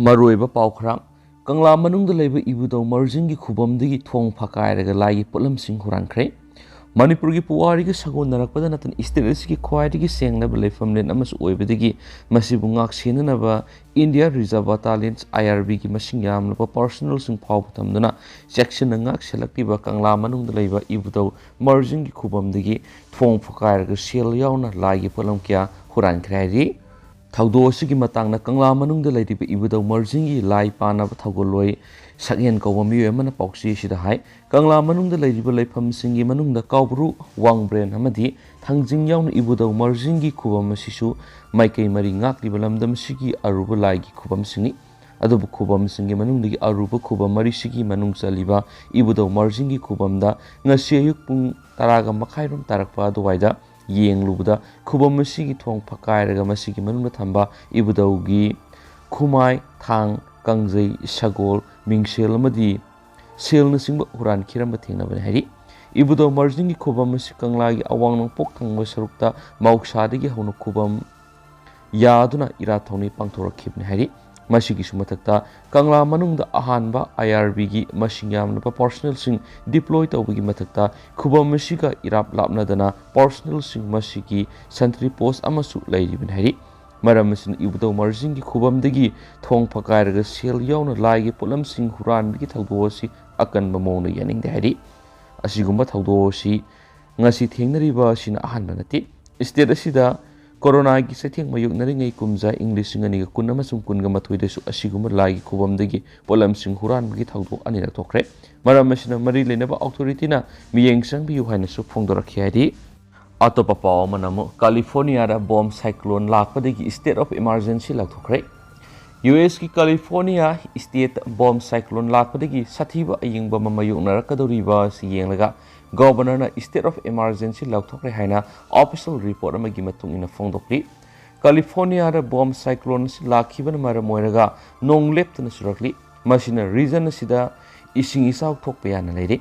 Maroiba Paukra, Kangla manungda leiba Ebudhou Marjing ki khubamdagi thong phakairaga lai polam sing hurankre. Manipur ki puwari ki sagon narakpada natan state ki khwaidagi sengnaba leifamlen amasu oibadagi masibu Ngak senanaba India Reserve Battalions IRB ki masing yamlaba personal sing phau Thamduna section Ngak selaktiba Kangla manungda leiba Ebudhou Marjing ki khubamdagi thong phakairaga sel yauna lai polam kya hurankre. Thaudo asigi matangna Kangla manungda leiriba Ebudhou Marjing ki lai panaba thagoloi sakyen kawba miyoy amana pauksi sida hai Kangla manungda leiriba leifam singi manungda kaubru wangbren amadi thangjing yauna Ebudhou Marjing ki khubam asisu maikei mari ngakliba lamdam sigi aruba lai ki khubam singi adubu khubam singi manungdagi aruba khubam mari sigi manung Selliba Ebudhou Marjing ki khubamda ngasi ayuk pung taraga makhairum tarakpa aduwaida yeng lubda khubam masigi thong phakairaga masigi manungda thamba Ebudhou gi khumai thang kangjai sagol mingsel amadi selna singba huran khiramba thingnaba hari Ebudhou Marjing ki khubam masi Kangla gi awang pok thangba sarukta mauksadagi hawna khubam yaduna ira thongni pangthorakhibni hari masigi sumathakta Kangla manungda ahanba IRB gi masing yamnaba personal sing deploy tawbagi mathakta khubam masiga irap lapnadana personal sing masigi sentry post amasu leiribin hari maram masin Ebudhou Marjing ki khubamdagi thong phakairaga sel yauna laigi polam sing huran bigi thawdosi akan mamongna yaningde hari asigumba thawdosi ngasi thengnariba sina ahanba nati state asida Corona ki satheng mayuk naringai kumja English ngani ga kun amasung kun ga mathoi desu asiguma lai khubamdagi polam sing huran bagi thawdo ani rak thokre maram masina mari lenaba authority na miyeng sang bi yuhaina su phongdorakhi hadi atopa paw manamu California da bomb cyclone lakpadagi state of emergency lakthokre US ki California state bomb cyclone lakpadagi sathiba ayingba mamayuk narakadoriba si yenglaga Governor na state of emergency lakthokre haina official report amagi matung ina phongdokri California da bomb cyclone lakhiban mara moiraga nongleptna surakli masina region sida ising isaw thokpa yana leire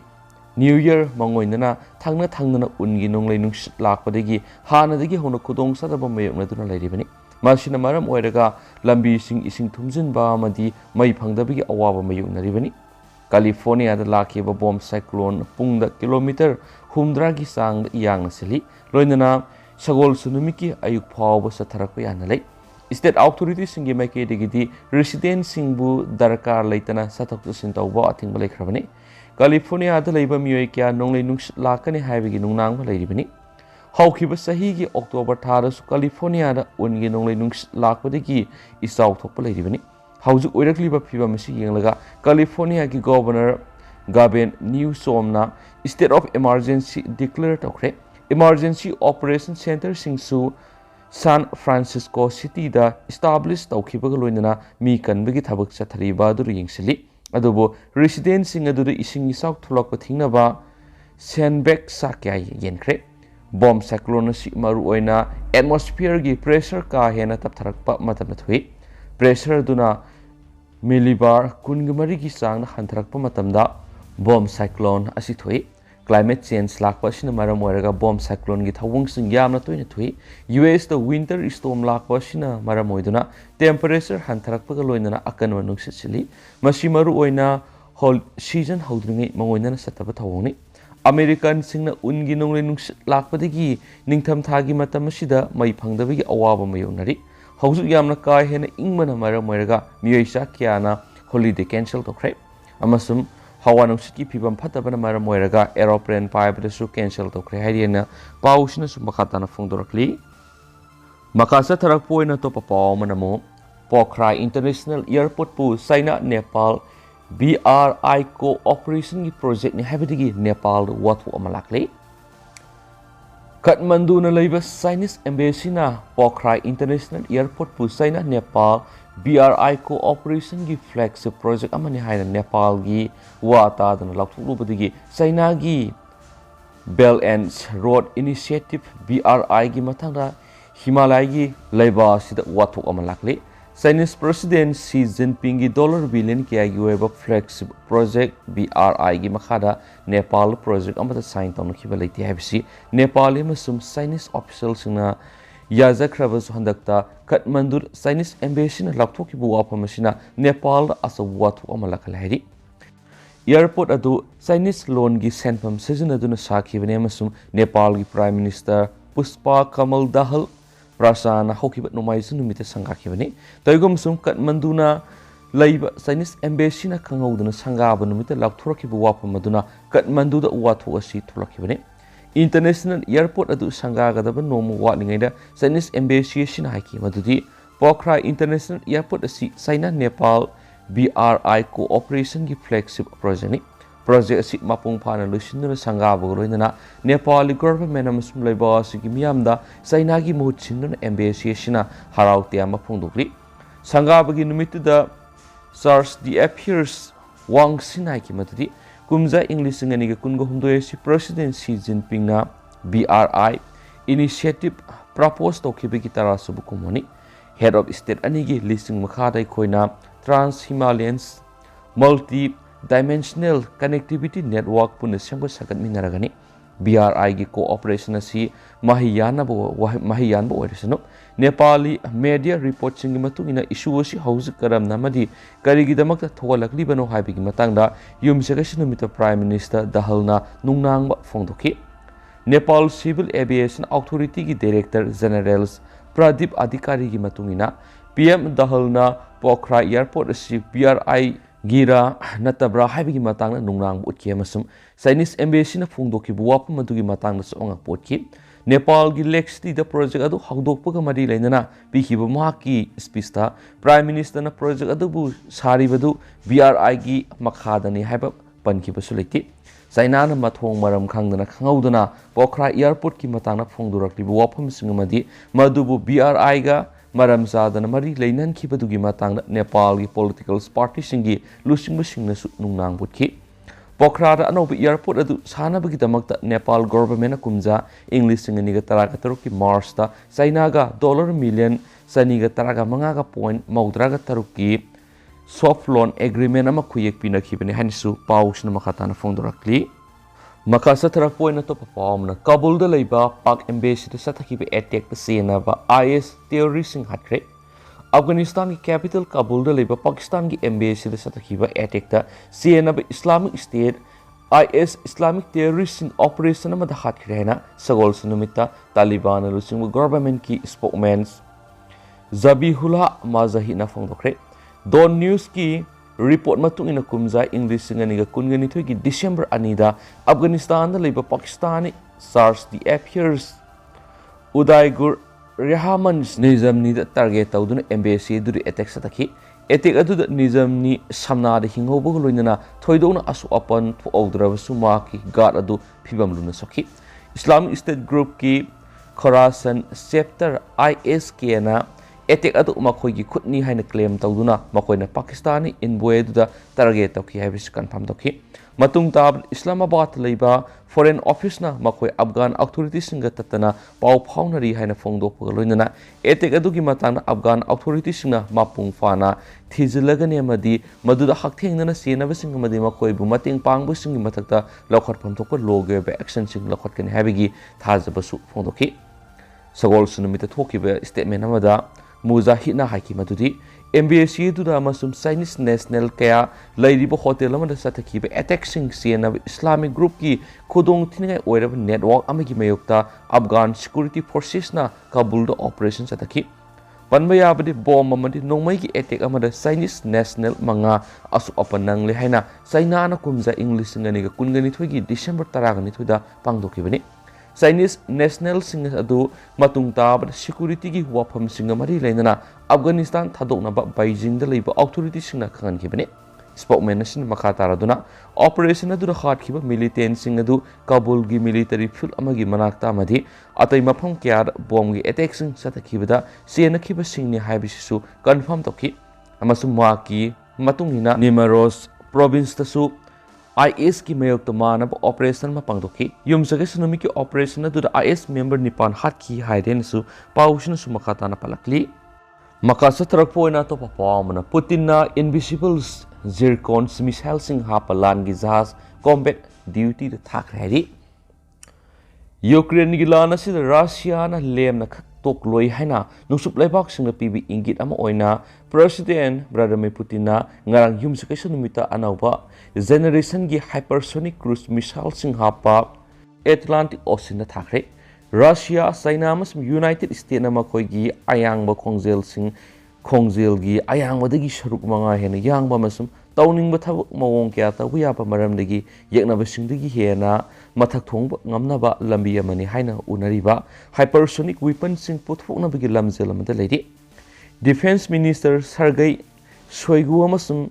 New Year mangoinana thangna ungi nonglei nungsit lakpadagi hanadagi hona khudong sadaba mayokna duna leiribani masina maram oiraga lambi ising thumjinba amadi mai phangdabagi awaba mayoknaribani California da lakhiba bomb cyclone pungda kilometer 100 gi sang yang seli loinana sagol sunumi ki ayuk phawba satharakpa yana lei state authorities singi maike digidi resident singbu darkar leitana sathok sin tawba athingba lekhrabani California da leiba miyoy kya nonglei nungs lakani haibagi nungnang ba leiribani hawkhiba sahi gi October thara su California da ungi nonglei nungs lakpadagi isaw thokpa leiribani haujuk oirakliba phibam si yenglaga California ki governor Gavin Newsomna state of emergency declare tokre emergency operation center singsu San Francisco city da establish tawkhiba loinana mi kanbagi thabak chathariba dur yengsili adubo resident sing adu ising isaw thulak pathingnaba sandbag sakya yenkre bomb cyclone si maru oina atmosphere gi pressure ka hena taptharakpa matamna thui pressure duna millibar kungamari gi sang hantharakpa matamda bomb cyclone asi thui climate change lakpa sina maram oiraga bomb cyclone gi thawung sing yamna toina thui US the winter storm lakpa sina maram oiduna temperature hantharakpa ga loinana akan manung sili masi maru oina whole season hodringi mangoina sataba thawuni American singna ungi nonglei nungs lakpadagi ningtham thagi matam asida mai phangdabagi awaba mayonari haujuk yamna kai hena ingmana maram oiraga miyoisa kyana holiday cancel tokre amasum hawa nungsit ki phibam phatabana maram oiraga aeroplane paibada su cancel tokre hairina pausina su makhatana phongdorakli makasa tharak poina to papaw manamo Pokhara International Airport pu China Nepal BRI cooperation ki project ni habidagi Nepal wathu amalakle Kathmandu na leiba Chinese embassy na Pokhara International Airport pu China Nepal BRI cooperation ki flagship project amani haina Nepal gi wata dana lakthlubadagi China gi Belt and Road Initiative BRI gi mathangda Himalaya gi leiba sida wathu amalakle Chinese President Xi Jinping ki $1 billion kya gi weba flagship project BRI gi makhada Nepal project amata sign tawna khiba leiti habisi Nepal emasum Chinese officials na याजख्रबसु हंदक्ता Kathmandu Chinese एम्बेसीना लाथोखिबा वाफम असिना नेपाल अचौबा वाथोक अमा लाखलहैरि एयरपोर्ट अदु चाइनीस लोन की सेंफम सिजनदुना साखिबने अमसुंग नेपाल की प्राइम मिनिस्टर पुष्पा कमल दहल प्रसाना हौखिबा नुमाइसु नुमिते संगाखिबने तैगुमसुंग काठमांडूना leiba Chinese embassy na khangawduna sangaba numita lakthorakiba wapam aduna Kathmanduda watho asi tholakibane international airport adu sangagadaba nomu watlingaida Chinese embassy sina haiki madudi Pokhara international airport asi China Nepal BRI cooperation gi flagship project ni project asi mapung phana lusinna sangaba loinana Nepal government amasum leiba asi gi miyamda China gi muhut sinna embassy sina haraute ama phongdukri sangaba gi numituda SARS the appears Wang Sinai ki matadi kumza English ngani ga kungo humdo si President Xi Jinping na BRI initiative propose to kibe ki tara subu kumoni head of state ani gi listing makha dai khoina trans Himalayan multi dimensional connectivity network pun sembo sagat minaragani BRI gi cooperation asi mahiyan bo orisano Nepali media report singi matungina issue asi hauzik karam namadi karigidamakta thogalakli bano haibigi matangda yumsagasi numita prime minister dahalna nungnangba phongdoki Nepal Civil Aviation Authority ki director generals Pradip Adhikari gi matungina PM dahalna Pokhara airport asi BRI gira natabra haibigi matangna nungnang utki amasum Chinese embassy na phongdoki buwap madugi matangna songa potki Nepal ki Lexti the project adu hagdokpaga mari lainana pihiba mahaki speech prime minister na project adu bu saribadu BRI gi makhadani haiba pankiba suliti China na mathong maram khangdana khangaudana Pokhara airport ki matangna phongdurakli bu wapam singamadi madubu BRI ga maram zadana mari lainan khibadugi matangna Nepal gi political party singi lusingba singna su nungnang butki Pokhara anoba airport adu sanabagi damakta Nepal government kumja English singaniga taraga taruki Mars ta China ga $1 saniga taraga mangaga point maudraga taruki soft loan agreement ama khuyek pina khibani hansu pausna makhatana phongdorakli makasa tarak point to papamna Kabul da leiba Pak embassy ta sathaki attack ta senaba IS terrorism hatre Afghanistan की capital Kabul da leiba Pakistan की embassy da satakhiba attack ta CNA Islamic State IS Islamic terrorist operation ama da hatkirena sagol sunumita Taliban lusing government ki spokesman Zabihullah Mazahina phongdokre Don News ki report matung ina kumza English ngani ga kungani thoi ki December anida Afghanistan da leiba Pakistani SARS the appears Udaigur Rehaman Nizam ni target taudun embassy duri attack sataki attack adu Nizam ni samna de hingobo loinana thoidona asu apan fu awdraba suma ki guard adu phibam luna saki Islamic State group ki Khorasan chapter ISK na attack adu makhoi gi khutni haina claim tauduna makoina Pakistani envoy adu target tawki habis confirm tawki matung tab Islamabad leiba foreign office na makoi Afghan authorities singa tatana pau phaunari haina phongdok loinana attack adu gi matana Afghan authorities singa mapung fana thijilagani amadi maduda hakthengna senaba singa madi makoi bu mating pangbu singi mathakta lokhat phomthok loge be action sing lokhat kan habigi thajabasu phongdoki sagol sunumita thokiba statement amada mujahidna haiki madudi embassy duda amasum Chinese national kaya lairibo hotel amada sathaki be attack sing siena Islamic group ki khudong thingai oirab network amagi mayokta Afghan security forces na Kabul da operation sathaki panbaya badi bomb amadi nongmai ki attack amada Chinese national manga asu apanang le haina China na kumja English ngani ga kungani thoigi December 10 thoida pangdoki bani Chinese national sing adu matung tab security gi wafam singa mari lainana Afghanistan thadokna ba Beijing da leiba authority singna khangan khibane spokesman sin makha taraduna operation adu khat khiba militant sing adu Kabul gi military field amagi manakta amadi atai mafam kya bomb gi attack sing sathakibada sena khiba singni haibisu confirm toki amasum maki matungina Nimaros province tasu IS ki mayok to manab operation ma pangdoki yumsage sunumi ki operation adu IS member nipan hat ki haiden su paushna su makata na palakli makasa trak poina to papamna Putin na invisible zircon missile sing ha palan gi jahaz combat duty the thak redi Ukraine gi lana si Russia na lem na tokloi haina nungsup leibak singna pibi ingit ama oina President Vladimir Putin ngarang yum sekesa numita anauba generation gi hypersonic cruise missile sing hapa Atlantic Ocean na thakre Russia China amasum United States na makoigi ayangba khongjel gi ayangwadagi sharuk manga hena yangba masum tawning bathabak mawong kya ta wiya pa maramdagi yeknaba singdagi hena mathak thongba ngamnaba lambi amani haina unariba hypersonic weapon sing puthoknabagi lamjel amada leidi Defense Minister Sergei Shoigu amasum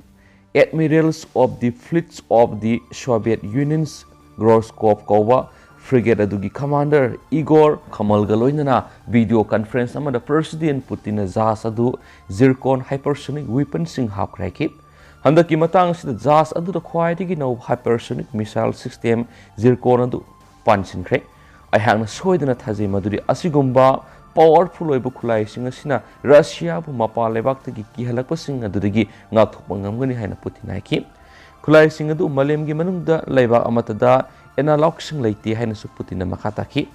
Admirals of the Fleets of the Soviet Union's Groskop Kova Frigate adugi Commander Igor Kamalga loinana video conference amada President Putin jahaz adu zircon hypersonic weapon sing hapkrakip handaki matang sida jahaz adu da khwaidigi no hypersonic missile system zircon adu pansinkhre aihangna soidana thajai maduri asigumba powerful oiba khulai sing asina Russia bu mapa lebak tagi kihalakpa sing adudagi ngathokpa ngamgani haina Putin haiki khulai sing adu malemgi manungda leiba amatada analog sing leiti haina su Putin makata ki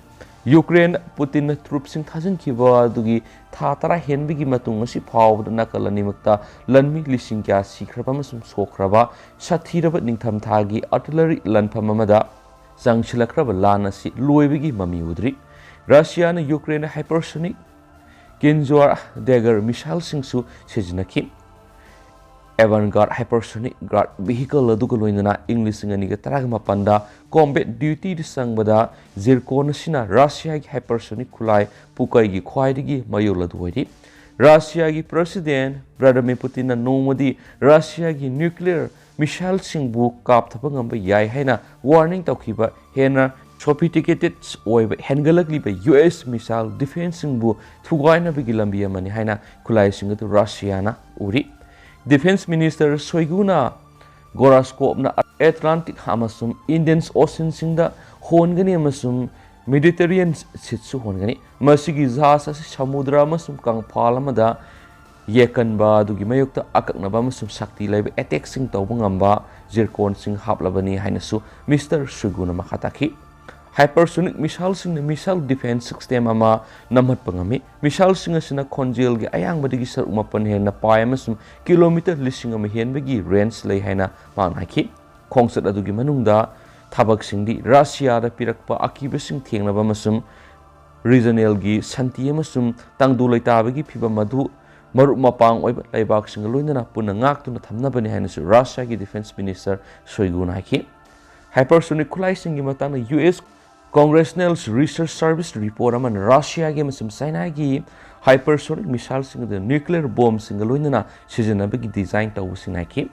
Ukraine Putin troops sing thajin kiwa dugi tha tara henbigi matung asi phawd nakalani makta lanmi lising kya sikraba masum sokraba sathiraba ningtham thagi artillery lanpham amada jangchilakraba lan asi loibigi mami udri Russia na Ukraine hypersonic Kinzor dagger missile sing su sejnaki Avant-garde hypersonic guard vehicle aduga loinana English ngani ga tarag mapanda combat duty sangbada zircon sina Russia gi hypersonic khulai pukai gi khwaidigi mayol adu hoidi Russia gi President Vladimir Putin na nomodi Russia gi nuclear missile sing bu kap thapangam ba yai haina warning tawkhiba hena sophisticated oiba hengalakli ba US missile defense sing bu thugaina bigi lambi amani haina khulai sing adu Russia na uri Defense Minister Shoiguna Goroskop na Atlantic amasum Indian Ocean singda hongani amasum Mediterranean sitsu hongani masigi jahaz asi samudra amasum kangphal amada yekanba dugi mayukta akaknaba amasum sakti laiba attack sing tawba ngamba zircon sing haplabani hainasu Mr. Shoiguna makhataki hypersonic missile sing missile defense system ama namhat pangami missile sing asina khonjel gi ayang badigi sar umapan hen na pai amasum kilometer lising ama hen bagi range lei haina manaki khongsat adugi manungda thabak singdi Russia da pirakpa akiba sing thengnaba amasum regional gi santi amasum tangdu leita bagi phiba madu maru mapang oiba laibak sing loinana puna ngak tuna thamnabani haina su Russia gi defense minister Shoigu naiki hypersonic khulai sing gi matang US Congressional Research Service report aman Russia gi masum China gi hypersonic missile sing the nuclear bomb sing loinana sijanabagi design tawu sinaki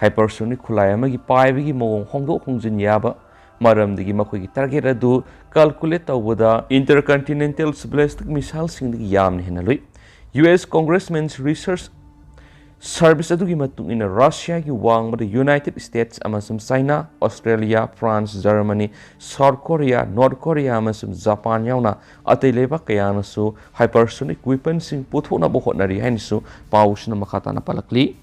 hypersonic khulai amagi paibagi mawong hongdok hongjin yaba maramdigi makhoi gi target adu calculate tawada intercontinental ballistic missile sing gi yamni hinaloi US Congressman's Research Service adugi matung ina Russia gi wang bada United States amasum China, Australia, France, Germany, South Korea, North Korea amasum Japan yauna atei leba kayana su hypersonic weapons sing puthona bo hotnari hainisu pausna makata na palakli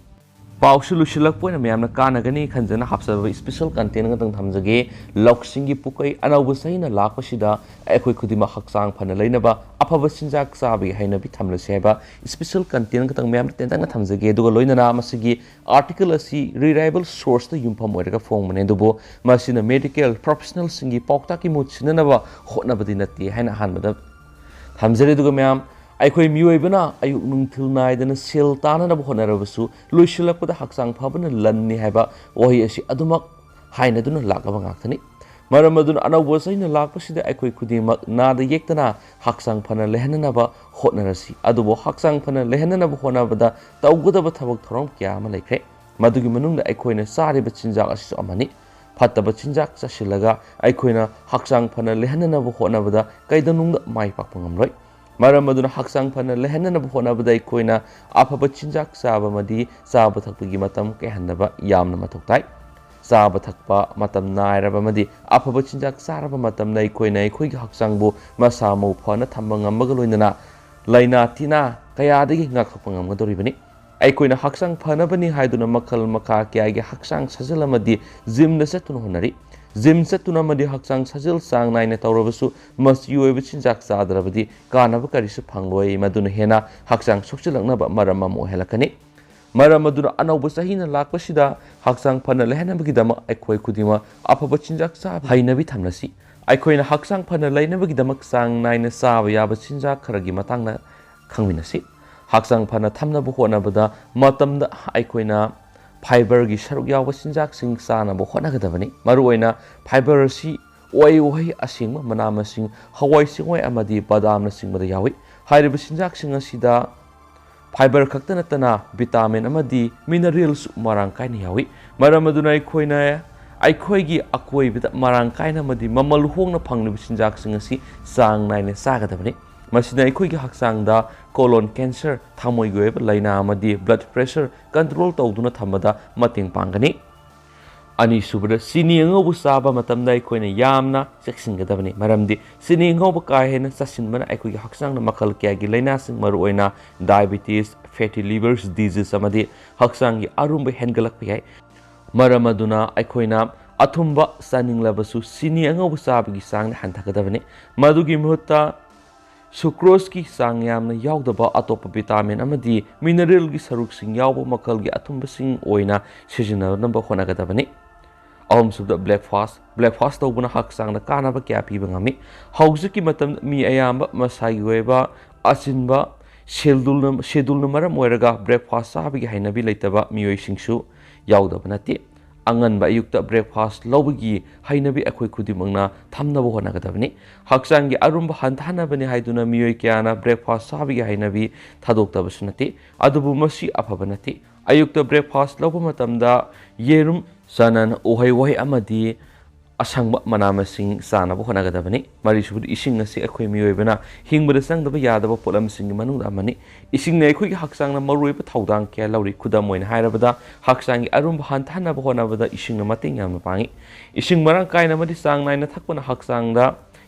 Pausu lusilak po na mayam na kanagani kanjana hapsaba special content ng thamjage loksingi pukai anawbasay na lakwa sida akoy kudima haksang panalay na ba apaba sinjak sabi hay na bithamla seba special content ng mayam tentang na thamjage dugaloy na masigi article asi reliable source na yumpam wera ka phone mane dubo masina medical professional singi pokta ki mutsina na ba hotna badinati hay na hanbada thamjare duga mayam Aikoi miyoibana ayuk nungthil naidana sel tana na bhonarabasu luisilakpada haksang phabana lanni haiba ohi asi adumak haina duna lakaba ngaktani maram aduna anawba saina lakpasida aikoi kudimak nada yektana haksang phana lehanana ba hotnarasi adubo haksang phana lehanana ba honabada tawgudaba thabak thorom kya ma laikre madugi manungda aikoina sariba chinjak asisu amani phattaba chinjak chasilaga aikoina haksang phana lehanana ba honabada kaidanungda mai pakpangamloi Maram aduna haksang phana lehanana bhonabada ikoina afaba chinjak saba madi saba thakpagi matam ke handaba yamna mathoktai saba thakpa matam nairaba madi afaba chinjak saraba matam na ikoina ikoi haksang bu masamo phana thamba ngamaga loinana laina tina kaya dagi ngak phangam gadoribani aikoina haksang phana bani haiduna makal maka kya gi haksang sajalamadi gym na setun honari gym चतुना मदि हक्सांग साजिल सांग नाइना तौरबसु मसी ओइब चिंजाक चादरबदि कानब करिसु फंगलोय मदुना हेना हक्सांग सोक्चिलंगनब मरम अमु हेलकनि मरम अदुना अनौब सहीना लाकपसिदा हक्सांग फना लेहनबगिदम अखोय खुदिमा अफब चिंजाक चा हाइनबि थमनसी अखोयना हक्सांग फना लेनबगिदम सांग नाइना चाब याब चिंजाक खरगी मतांगना खंगमिनसी हक्सांग फना थमनब होनबदा मतमदा अखोयना fibre की सरुक याव चिंजाक सिंग चानब होनगदबनि मरुओइना फाइबर असि ओइ ओइ असिंग मना मसिंग हवाई सिंगोय अमदि बादाम न सिंगबदा यावी हाइरिब चिंजाक सिंग असिदा फाइबर खक्त नतना विटामिन अमदि मिनरल्स मरांग कायना यावी मरम अदुना अखोयगी अकोइबदा मरांग कायना मदि ममल होंगना फंगलिब चिंजाक सिंग असि चांग नाइना चागदबनि मसिना अखोयगी हक्सांगदा कोलोन कैंसर थामोइगी ओइब लाइना अमदि ब्लड प्रेशर कंट्रोल तौदुना थमदा मतेंग पांगनी अनि सुबदा सिनी अंगौबु चाबा मतमदा अखोयना यामना चेक्सिंगदबनि मरमदि सिनी अंगौबु का हेना चसिनबना अखोयगी हक्सांगना मखल क्यागी लाइनासिंग मरुओइना डायबिटीज फैटी लिवर्स डिजीज अमदि हक्सांगी अरुंब हेनगलक याय मरम अदुना अखोयना अथुंबा चानिंगलबसु सिनी अंगौबु चाबगी चांग हंथगदबनि मदुगी मुहत्ता सुक्रोज की चांग यामना यावदबा अतोप विटामिन अमदि मिनरल की सरुकसिंग यावबा मखल की अथुंबसिंग ओइना सिजननब होनगदबनि अहम सुबदा ब्रेकफास्ट तौबना हक्सांगना कानब क्या पीबा ngami हौजकी मतम मी अयाम मसाई ओइबा असिनबा शेड्यूल मरम ओइरगा ब्रेकफास्ट चाबगी हाइनबी लेतबा मियोइसिंगसु यावदबा नति अंगनबा अयुक्त ब्रेकफास्ट लौबगी हाइनबी अखोय खुदिमंगना थमनब होनगदबनि हक्सांगी अरुंब हंथानबनि हाइदुना मियोय क्याना ब्रेकफास्ट चाबगी हाइनबी थादोक्तबसु नति अदुबु मसी अफब नति अयुक्त ब्रेकफास्ट लौब मतमदा येरुम सनन ओहै वहै अमदि असंग मनामसिंग चानब होनगदबनि मरिसुबुद इसिंग असे अखोय मियोयबना हिंगबदा संगदब यादब पोलमसिंग मनुंग अमनि इसिंग ने अखोय हक्सांगना मरुयब थौदांग क्या लौरि खुदम ओइन हायरबदा हक्सांगी अरुंब हंथानब होनबदा इसिंग मतेंग यामना पांगी इसिंग मरांग कायना मदि चांग नाइना थकपना हक्सांगदा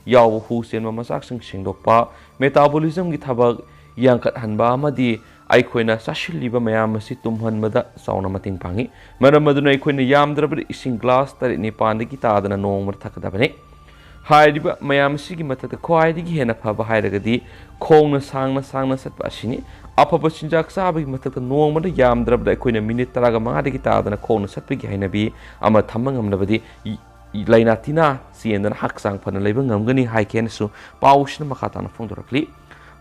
याव हु सेनबा मसाकसिंग सिंगदोकपा मेटाबॉलिज्म की थबक यांकत हनबा अमदि अखोयना चासिलिबा मयाम असि तुमहनबदा चावना मतेंग पांगी मरम अदुना अखोयना यामद्रबदा इसिंग ग्लास 9 तादना नोंगमर थकदबनि हाइरिबा मयाम सिगी मथक ख्वाइदिगी हेना फबा हाइरगदी खोंगना सांगना सतबा असिनि अफब चिंजाक चाबगी मथक नोंगमदा यामद्रबदा अखोयना मिनिट 35 तादना खोंगना सतबगी हाइनबी अमा थमंगमनबदी लाइना तिना चेंदना हक्सांग फना लेबा ngamgani हाइकेनसु पाउसना मखाताना फोंदोरकली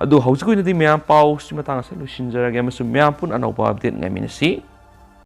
अदु हौजकुइनदी म्याम पाउस मतंग से लुसिनजरगे अमसु म्याम पुन अनौबा अपडेट ngaiminasi